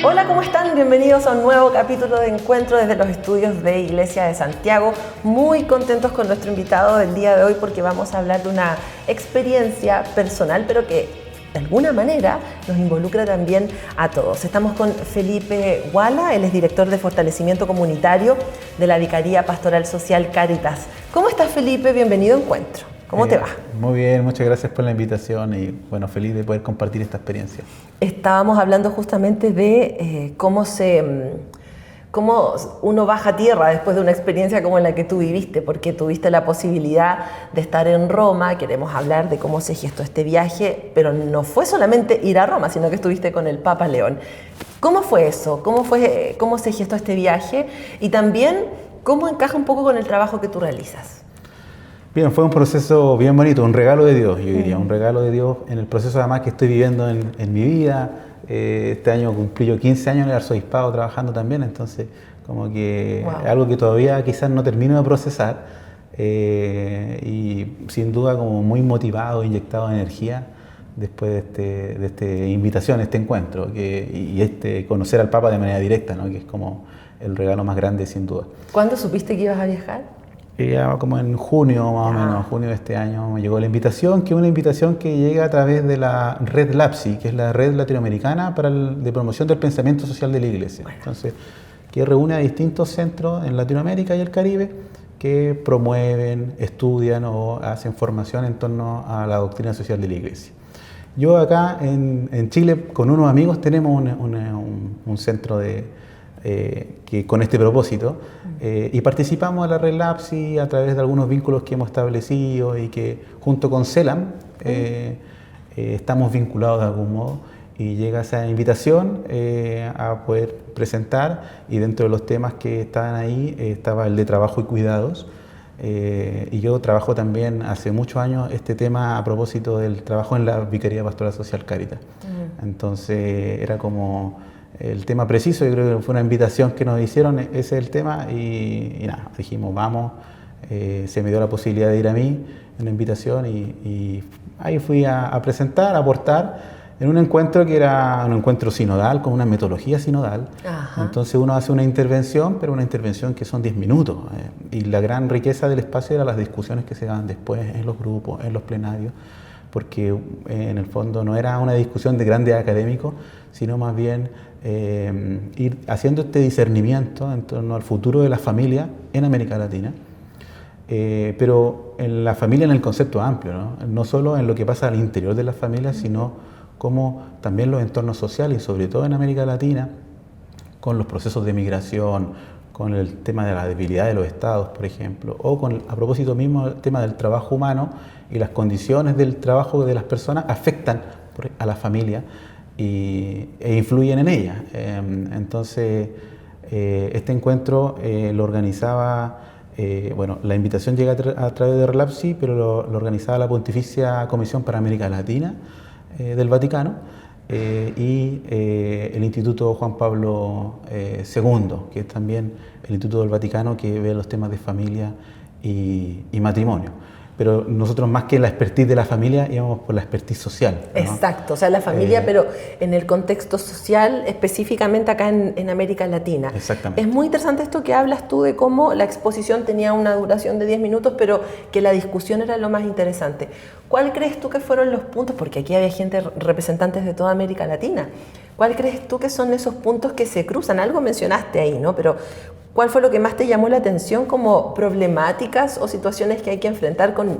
Hola, ¿cómo están? Bienvenidos a un nuevo capítulo de Encuentro desde los estudios de Iglesia de Santiago. Muy contentos con nuestro invitado del día de hoy porque vamos a hablar de una experiencia personal, pero que de alguna manera nos involucra también a todos. Estamos con Felipe Guala, él es director de fortalecimiento comunitario de la Vicaría Pastoral Social Cáritas. ¿Cómo estás, Felipe? Bienvenido a Encuentro. ¿Cómo te va? Muy bien, muchas gracias por la invitación y bueno, feliz de poder compartir esta experiencia. Estábamos hablando justamente de cómo uno baja a tierra después de una experiencia como la que tú viviste, porque tuviste la posibilidad de estar en Roma. Queremos hablar de cómo se gestó este viaje, pero no fue solamente ir a Roma, sino que estuviste con el Papa León. ¿Cómo fue eso? ¿Cómo se gestó este viaje? Y también, ¿cómo encaja un poco con el trabajo que tú realizas? Bien, fue un proceso bien bonito, un regalo de Dios, yo diría, un regalo de Dios en el proceso además que estoy viviendo en mi vida. Este año cumplí yo 15 años en el arzobispado trabajando también, entonces como que Wow. es algo que todavía quizás no termino de procesar y sin duda como muy motivado, inyectado de energía después de esta invitación, este encuentro y conocer al Papa de manera directa, ¿no? Que es como el regalo más grande sin duda. ¿Cuándo supiste que ibas a viajar? Como en junio, más o menos, junio de este año, me llegó la invitación, que es una invitación que llega a través de la red LAPSI, que es la red latinoamericana de promoción del pensamiento social de la Iglesia. Bueno. Entonces, que reúne a distintos centros en Latinoamérica y el Caribe que promueven, estudian o hacen formación en torno a la doctrina social de la Iglesia. Yo acá en Chile, con unos amigos, tenemos un centro que con este propósito y participamos en la red LAPSI a través de algunos vínculos que hemos establecido y que junto con CELAM estamos vinculados de algún modo y llega esa invitación a poder presentar y dentro de los temas que estaban ahí estaba el de trabajo y cuidados y yo trabajo también hace muchos años este tema a propósito del trabajo en la Vicaría Pastoral Social Cáritas. Entonces era como el tema preciso, yo creo que fue una invitación que nos hicieron, ese es el tema, y nada, dijimos vamos, se me dio la posibilidad de ir a mí, una invitación, y ahí fui a presentar, a aportar, en un encuentro que era un encuentro sinodal, con una metodología sinodal. Ajá. Entonces uno hace una intervención, pero una intervención que son 10 minutos, y la gran riqueza del espacio era las discusiones que se daban después en los grupos, en los plenarios, porque en el fondo no era una discusión de grandes académicos, sino más bien ir haciendo este discernimiento en torno al futuro de la familia en América Latina, pero en la familia en el concepto amplio, no solo en lo que pasa al interior de las familias, sino como también los entornos sociales, y sobre todo en América Latina, con los procesos de migración, con el tema de la debilidad de los estados, por ejemplo, o a propósito mismo el tema del trabajo humano y las condiciones del trabajo de las personas afectan a la familia e influyen en ella. Entonces, este encuentro lo organizaba, la invitación llega a través de RELAPSI, pero lo organizaba la Pontificia Comisión para América Latina del Vaticano y el Instituto Juan Pablo II, que es también el Instituto del Vaticano que ve los temas de familia y matrimonio. Pero nosotros más que la expertise de la familia íbamos por la expertise social, ¿no? Exacto, o sea, la familia, pero en el contexto social, específicamente acá en América Latina. Exactamente. Es muy interesante esto que hablas tú de cómo la exposición tenía una duración de 10 minutos, pero que la discusión era lo más interesante. ¿Cuál crees tú que fueron los puntos? Porque aquí había representantes de toda América Latina. ¿Cuál crees tú que son esos puntos que se cruzan? Algo mencionaste ahí, ¿no? Pero ¿cuál fue lo que más te llamó la atención como problemáticas o situaciones que hay que enfrentar con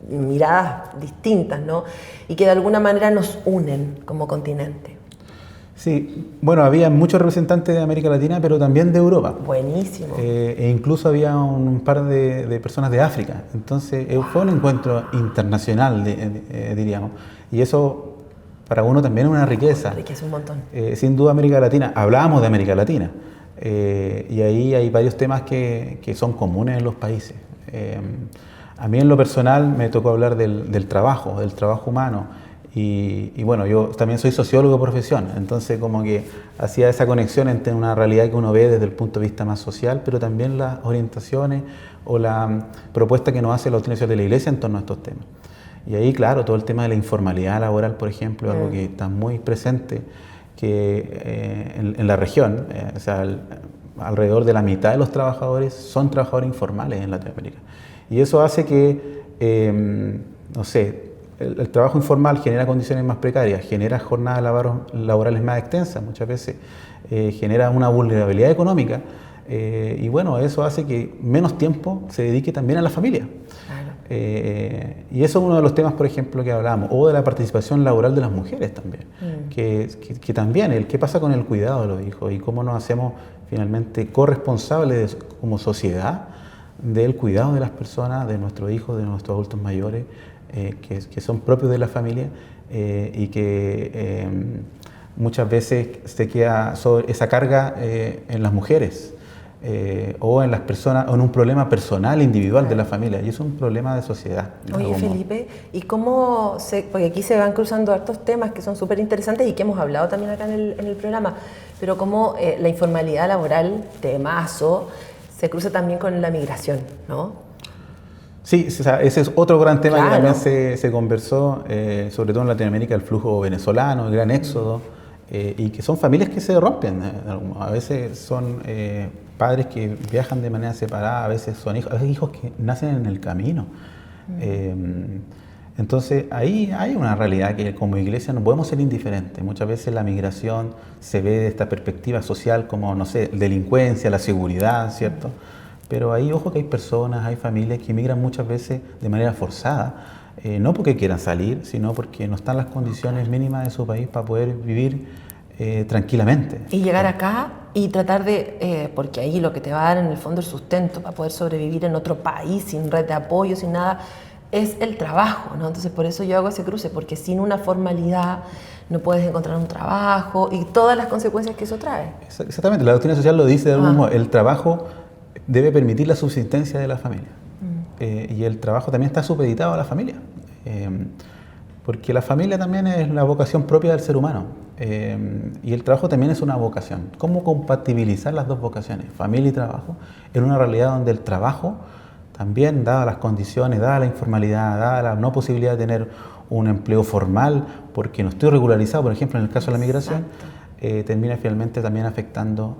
miradas distintas, ¿no? Y que de alguna manera nos unen como continente? Sí, bueno, había muchos representantes de América Latina, pero también de Europa. Buenísimo. E incluso había un par de personas de África. Entonces, fue un encuentro internacional, diríamos. Y eso para uno también es una riqueza. Enriquece un montón. Sin duda América Latina, hablábamos de América Latina. Y ahí hay varios temas que son comunes en los países. A mí en lo personal me tocó hablar del trabajo humano. Y bueno, yo también soy sociólogo de profesión, entonces como que hacía esa conexión entre una realidad que uno ve desde el punto de vista más social, pero también las orientaciones o la propuesta que nos hace la doctrina social de la Iglesia en torno a estos temas. Y ahí, claro, todo el tema de la informalidad laboral, por ejemplo, algo que está muy presente, que en la región, o sea, alrededor de la mitad de los trabajadores son trabajadores informales en Latinoamérica. Y eso hace que, no sé, el trabajo informal genera condiciones más precarias, genera jornadas laborales más extensas muchas veces, genera una vulnerabilidad económica, y bueno, eso hace que menos tiempo se dedique también a la familia. Y eso es uno de los temas, por ejemplo, que hablábamos, o de la participación laboral de las mujeres también, que también, qué pasa con el cuidado de los hijos y cómo nos hacemos finalmente corresponsables como sociedad del cuidado de las personas, de nuestros hijos, de nuestros adultos mayores, que son propios de la familia, y que muchas veces se queda esa carga en las mujeres. O en las personas, o en un problema personal, individual de la familia, y es un problema de sociedad. Oye, Felipe, ¿y cómo porque aquí se van cruzando hartos temas que son súper interesantes y que hemos hablado también acá en el programa, pero cómo la informalidad laboral, temazo, se cruza también con la migración, ¿no? Sí, o sea, ese es otro gran tema que también se conversó, sobre todo en Latinoamérica, el flujo venezolano, el gran éxodo, y que son familias que se rompen. A veces son padres que viajan de manera separada, a veces son hijos que nacen en el camino. Entonces ahí hay una realidad que como iglesia no podemos ser indiferentes. Muchas veces la migración se ve de esta perspectiva social como, no sé, delincuencia, la seguridad, ¿cierto? Pero ahí, ojo, que hay personas, hay familias que migran muchas veces de manera forzada, no porque quieran salir, sino porque no están las condiciones mínimas de su país para poder vivir tranquilamente. Y llegar acá y tratar de, porque ahí lo que te va a dar en el fondo el sustento para poder sobrevivir en otro país, sin red de apoyo, sin nada, es el trabajo, ¿no? Entonces por eso yo hago ese cruce, porque sin una formalidad no puedes encontrar un trabajo y todas las consecuencias que eso trae. Exactamente, la doctrina social lo dice de algún modo, el trabajo debe permitir la subsistencia de la familia. Y el trabajo también está supeditado a la familia, porque la familia también es la vocación propia del ser humano, y el trabajo también es una vocación. ¿Cómo compatibilizar las dos vocaciones, familia y trabajo, en una realidad donde el trabajo también, dadas las condiciones, dada la informalidad, dada la no posibilidad de tener un empleo formal, porque no estoy regularizado, por ejemplo, en el caso de la migración, termina finalmente también afectando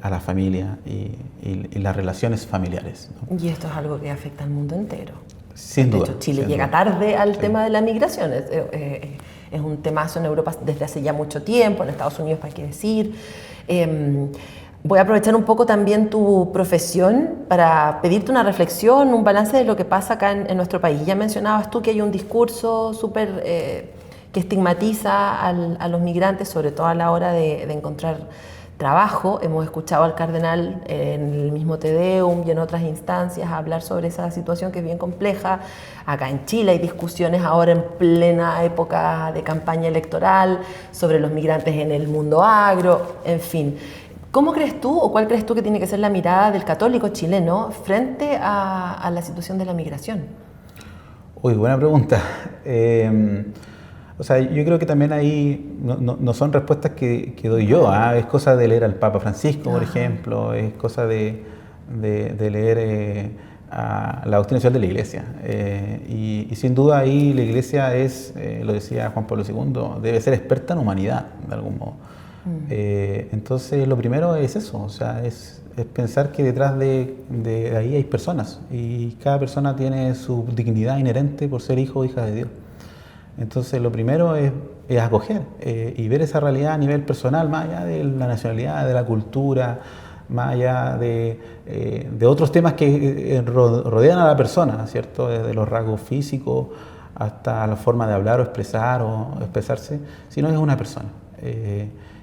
a la familia y las relaciones familiares, ¿no? Y esto es algo que afecta al mundo entero. Sin duda. De hecho, Chile llega tarde al tema de la migración. Es un temazo en Europa desde hace ya mucho tiempo, en Estados Unidos, para qué decir. Voy a aprovechar un poco también tu profesión para pedirte una reflexión, un balance de lo que pasa acá en nuestro país. Ya mencionabas tú que hay un discurso súper que estigmatiza a los migrantes, sobre todo a la hora de encontrar trabajo. Hemos escuchado al cardenal en el mismo Te Deum y en otras instancias hablar sobre esa situación que es bien compleja. Acá en Chile hay discusiones ahora en plena época de campaña electoral sobre los migrantes en el mundo agro, en fin. ¿Cómo crees tú o cuál crees tú que tiene que ser la mirada del católico chileno frente a la situación de la migración? Uy, buena pregunta. O sea, yo creo que también ahí no son respuestas que doy yo, es cosa de leer al Papa Francisco, por ejemplo, es cosa de leer a la doctrina social de la Iglesia. Y sin duda ahí la Iglesia es, lo decía Juan Pablo II, debe ser experta en humanidad, de algún modo. Entonces lo primero es eso, o sea, es pensar que detrás de ahí hay personas y cada persona tiene su dignidad inherente por ser hijo o hija de Dios. Entonces lo primero es acoger y ver esa realidad a nivel personal, más allá de la nacionalidad, de la cultura, más allá de otros temas que rodean a la persona, ¿cierto? Desde los rasgos físicos hasta la forma de hablar o expresarse, sino es una persona.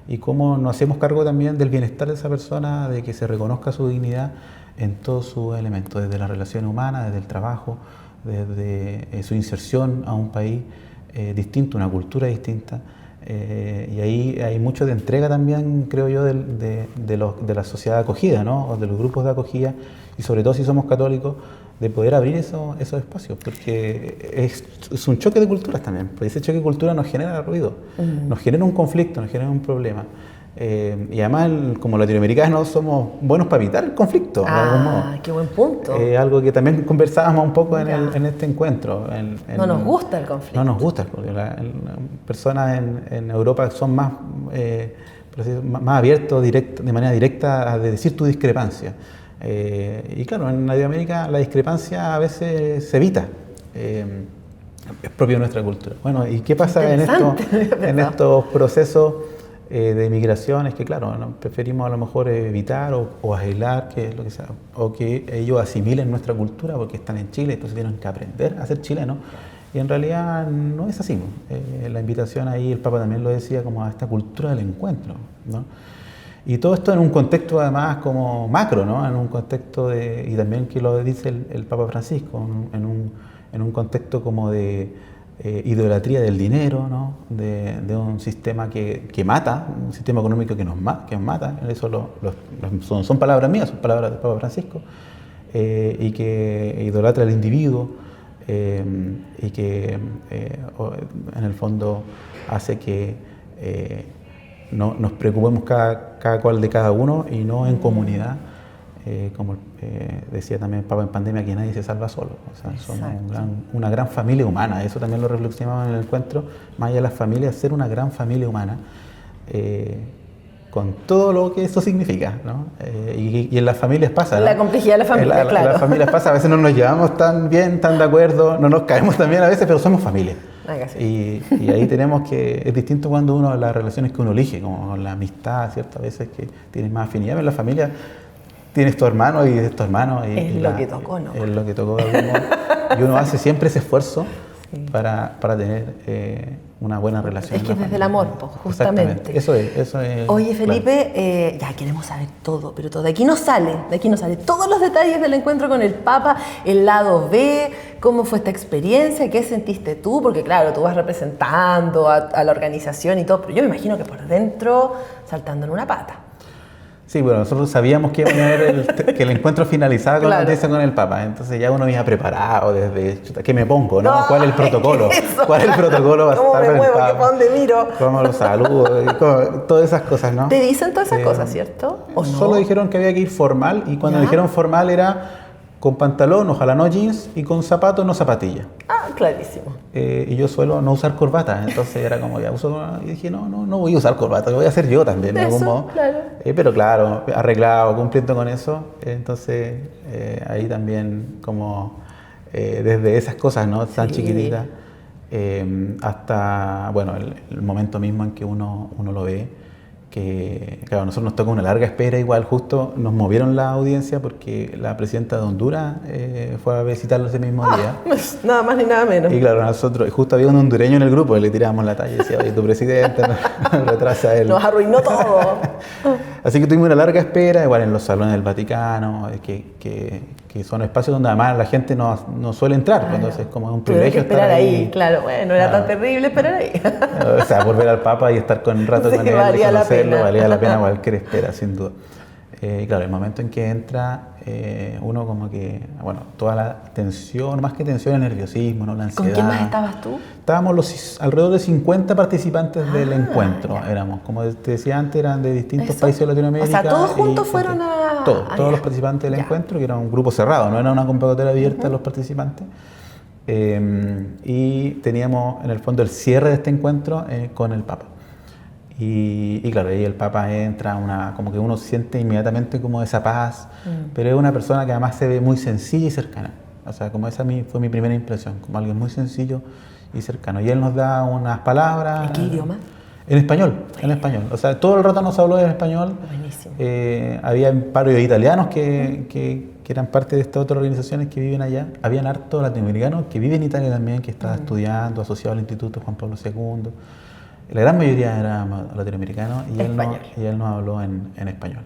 Y cómo nos hacemos cargo también del bienestar de esa persona, de que se reconozca su dignidad en todos sus elementos, desde la relación humana, desde el trabajo, desde su inserción a un país distinto, una cultura distinta. Y ahí hay mucho de entrega también, creo yo, de la sociedad de acogida, ¿no? O de los grupos de acogida, y sobre todo si somos católicos, de poder abrir esos espacios, porque es un choque de culturas también, porque ese choque de cultura nos genera ruido, nos genera un conflicto, nos genera un problema. Y además, como latinoamericanos, somos buenos para evitar el conflicto, de algún modo. Qué buen punto. Algo que también conversábamos un poco en este encuentro. No nos gusta el conflicto. No nos gusta el conflicto. Las personas en Europa son más abiertos de manera directa a decir tu discrepancia. Y claro, en Latinoamérica la discrepancia a veces se evita. Es propio de nuestra cultura. Bueno, ¿y qué pasa en estos procesos de migración? Es que claro, preferimos a lo mejor evitar o aislar, que es lo que sea, o que ellos asimilen nuestra cultura porque están en Chile, entonces tienen que aprender a ser chilenos. Y en realidad no es así. La invitación ahí, el Papa también lo decía, como a esta cultura del encuentro, ¿no? Y todo esto en un contexto además como macro, ¿no? En un contexto y también que lo dice el Papa Francisco, en un contexto como de idolatría del dinero, ¿no? De un sistema que mata, un sistema económico que nos mata. Eso son palabras mías, son palabras del Papa Francisco, y que idolatra al individuo, y que en el fondo hace que nos preocupemos cada cual de cada uno y no en comunidad. Como decía también el Papa en pandemia, que nadie se salva solo. O sea, somos una gran familia humana. Eso también lo reflexionamos en el encuentro, más allá de las familias, ser una gran familia humana, con todo lo que eso significa, ¿no? Y en las familias pasa, ¿no? La complejidad de la familia, claro. En las familias pasa, a veces no nos llevamos tan bien, tan de acuerdo, no nos caemos tan bien a veces, pero somos familia. Y ahí tenemos que, es distinto cuando las relaciones que uno elige, como la amistad, ¿cierto? A veces que tienes más afinidad, pero en la familia tienes tu hermano y es tu hermano. Es lo que tocó, ¿no? Es lo que tocó de algún modo. Y uno hace siempre ese esfuerzo para tener una buena relación. Es que es desde el amor, justamente. Eso es. Oye, Felipe, claro. Ya queremos saber todo, pero todo. De aquí no sale. Todos los detalles del encuentro con el Papa, el lado B, cómo fue esta experiencia, qué sentiste tú, porque claro, tú vas representando a la organización y todo, pero yo me imagino que por dentro saltando en una pata. Sí, bueno, nosotros sabíamos que iba a haber que el encuentro finalizaba con la audiencia con el Papa, entonces ya uno iba preparado desde, ¿qué me pongo? ¿No? ¿Cuál es el protocolo? ¿Cuál es el protocolo para estar con el Papa? ¿Para dónde miro? ¿Cómo lo saludo? Todas esas cosas, ¿no? Te dicen todas esas cosas, ¿cierto? ¿O no? Solo dijeron que había que ir formal, y cuando dijeron formal era con pantalón, ojalá no jeans, y con zapatos, no zapatillas. Clarísimo. Y yo suelo no usar corbata, entonces era como ya y dije, no voy a usar corbata, lo voy a hacer yo también, de algún modo. Claro. Pero claro, arreglado, cumpliendo con eso, entonces ahí también como desde esas cosas, ¿no? Tan chiquititas, hasta, bueno, el momento mismo en que uno lo ve, que claro, a nosotros nos toca una larga espera, igual justo nos movieron la audiencia porque la presidenta de Honduras fue a visitarlo ese mismo día. Nada más ni nada menos. Y claro, nosotros, justo había un hondureño en el grupo y le tirábamos la talla y decía, oye, tu presidente nos retrasa él. Nos arruinó todo. Así que tuvimos una larga espera, igual en los salones del Vaticano, que son espacios donde además la gente no suele entrar, claro. Entonces como es un privilegio esperar estar ahí. Claro, bueno, era tan terrible esperar ahí. O sea, por ver al Papa y estar con un rato con él, valía la pena cualquier espera, sin duda. Claro, el momento en que entra, uno como que, bueno, toda la tensión, más que tensión, el nerviosismo, ¿no? La ansiedad. ¿Con quién más estabas tú? Estábamos alrededor de 50 participantes del encuentro, éramos, como te decía antes, eran de distintos países de Latinoamérica. O sea, todos juntos fueron a... Todos los participantes del encuentro, que era un grupo cerrado, no era una convocatoria abierta a los participantes. Y teníamos en el fondo el cierre de este encuentro con el Papa. Y claro, ahí el Papa entra, como que uno siente inmediatamente como esa paz, pero es una persona que además se ve muy sencilla y cercana. O sea, como esa fue mi primera impresión, como alguien muy sencillo y cercano. Y él nos da unas palabras. ¿En qué idioma? En español, en español. O sea, todo el rato nos habló en español. Buenísimo. Había varios italianos que eran parte de estas otras organizaciones que viven allá. Habían hartos latinoamericanos que viven en Italia también, que estaban estudiando, asociados al Instituto Juan Pablo II. La gran mayoría eran latinoamericanos y él nos habló en español.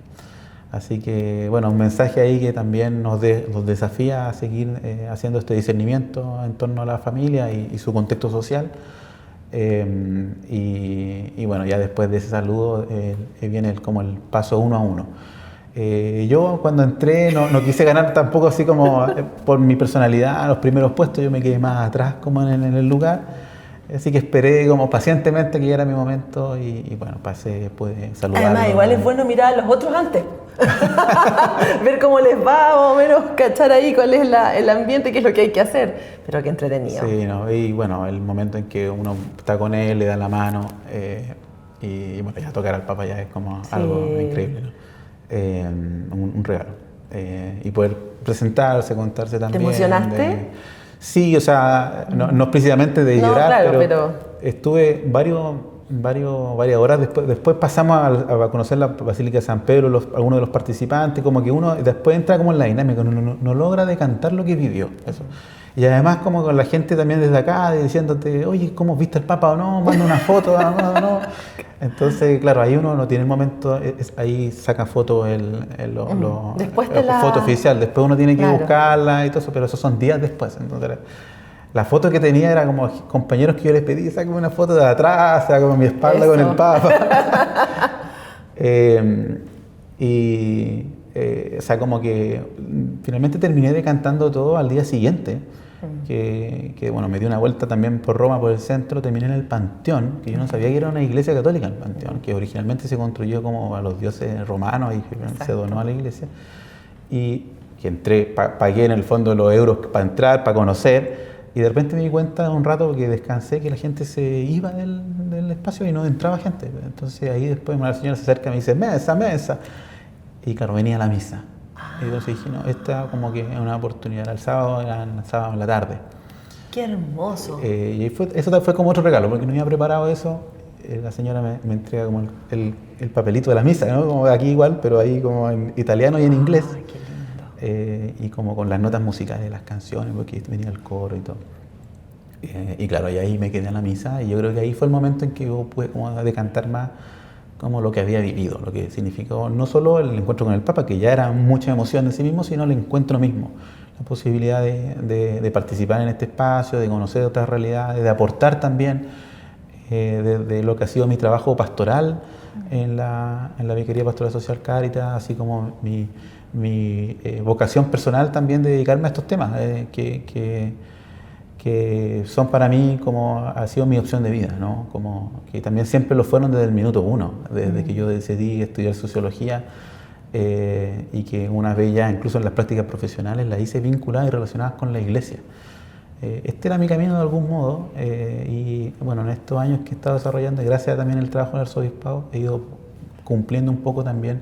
Así que, bueno, un mensaje ahí que también nos desafía a seguir haciendo este discernimiento en torno a la familia y su contexto social. Y bueno, ya después de ese saludo viene como el paso 1 a 1. Yo cuando entré no quise ganar tampoco así como por mi personalidad los primeros puestos, yo me quedé más atrás como en el lugar. Así que esperé como pacientemente que llegara mi momento y bueno, pude saludarlo. Además, igual es bueno mirar a los otros antes. Ver cómo les va, más o menos, cachar ahí cuál es el ambiente, qué es lo que hay que hacer. Pero qué entretenido. Sí, no, y bueno, el momento en que uno está con él, le da la mano y bueno, ya tocar al Papa ya es como algo increíble, ¿no? Un regalo. Y poder presentarse, contarse también. ¿Te emocionaste? Sí, o sea, no precisamente de llorar, claro, pero estuve varias horas después pasamos a conocer la Basílica de San Pedro, algunos de los participantes, como que uno después entra como en la dinámica, no logra decantar lo que vivió, eso. Y además como con la gente también desde acá, diciéndote, oye, ¿cómo viste el Papa o no? Manda una foto, no. Entonces, claro, ahí uno no tiene el momento, ahí saca foto foto oficial, después uno tiene que buscarla y todo eso, pero esos son días después. Entonces, la foto que tenía era como compañeros que yo les pedí, sácame una foto de atrás, sácame mi espalda con el Papa. O sea, como que finalmente terminé decantando todo al día siguiente. Que bueno, me di una vuelta también por Roma, por el centro, terminé en el Panteón, que yo no sabía que era una iglesia católica el Panteón, que originalmente se construyó como a los dioses romanos y se donó a la iglesia. Y que entré, pagué en el fondo los euros para entrar, para conocer, y de repente me di cuenta un rato que descansé, que la gente se iba del espacio y no entraba gente. Entonces ahí después una señora se acerca y me dice, mesa. Y claro, venía la misa. Y entonces dije, no, esta como que es una oportunidad. El sábado en la tarde. ¡Qué hermoso! Y eso fue como otro regalo, porque no había preparado eso. La señora me entrega como el papelito de la misa, ¿no? Como aquí igual, pero ahí como en italiano y en inglés. ¡Ay, qué lindo! Y como con las notas musicales de las canciones, porque venía el coro y todo. Y claro, y ahí me quedé en la misa, y yo creo que ahí fue el momento en que yo pude como decantar más como lo que había vivido, lo que significó no solo el encuentro con el Papa, que ya era mucha emoción en sí mismo, sino el encuentro mismo, la posibilidad de participar en este espacio, de conocer otras realidades, de aportar también de lo que ha sido mi trabajo pastoral en la Vicaría Pastoral Social Cáritas, así como mi vocación personal también de dedicarme a estos temas, que son para mí como ha sido mi opción de vida, ¿no? Como que también siempre lo fueron desde el minuto uno, desde que yo decidí estudiar sociología y que una vez ya incluso en las prácticas profesionales las hice vinculadas y relacionadas con la iglesia. Este era mi camino de algún modo y bueno, en estos años que he estado desarrollando, y gracias también al trabajo del arzobispado, he ido cumpliendo un poco también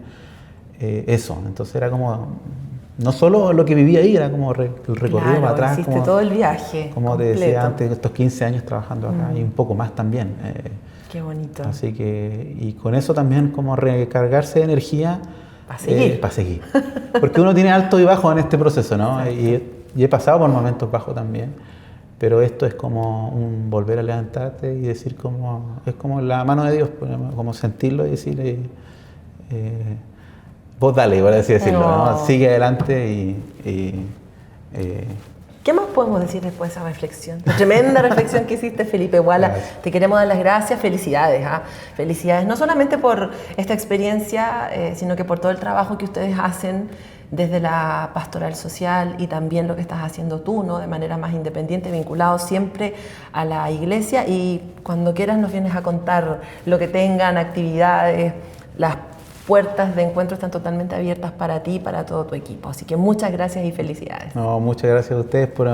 eso. Entonces era como no solo lo que viví ahí, era como el recorrido para atrás. Hiciste como, todo el viaje como completo. Te decía antes, estos 15 años trabajando acá y un poco más también. Qué bonito. Así que, y con eso también como recargarse de energía. Para seguir. Para seguir. Porque uno tiene alto y bajo en este proceso, ¿no? Y he pasado por momentos bajos también. Pero esto es como un volver a levantarte y decir es como la mano de Dios, como sentirlo y decirle, vos dale, por así decirlo, ¿no? Sigue adelante ¿Qué más podemos decir después de esa reflexión? La tremenda reflexión que hiciste, Felipe Guala. Gracias. Te queremos dar las gracias, felicidades. Felicidades, no solamente por esta experiencia, sino que por todo el trabajo que ustedes hacen desde la pastoral social y también lo que estás haciendo tú, ¿no? De manera más independiente, vinculado siempre a la iglesia. Y cuando quieras nos vienes a contar lo que tengan, actividades, las puertas de encuentro están totalmente abiertas para ti y para todo tu equipo. Así que muchas gracias y felicidades. No, muchas gracias a ustedes por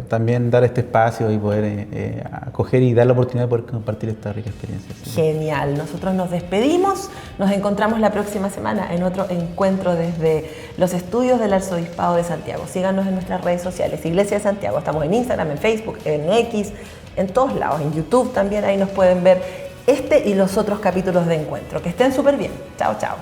también dar este espacio y poder acoger y dar la oportunidad de poder compartir esta rica experiencia. ¿Sí? Genial. Nosotros nos despedimos. Nos encontramos la próxima semana en otro encuentro desde los estudios del Arzobispado de Santiago. Síganos en nuestras redes sociales. Iglesia de Santiago. Estamos en Instagram, en Facebook, en X, en todos lados. En YouTube también. Ahí nos pueden ver este y los otros capítulos de encuentro. Que estén súper bien. Chao, chao.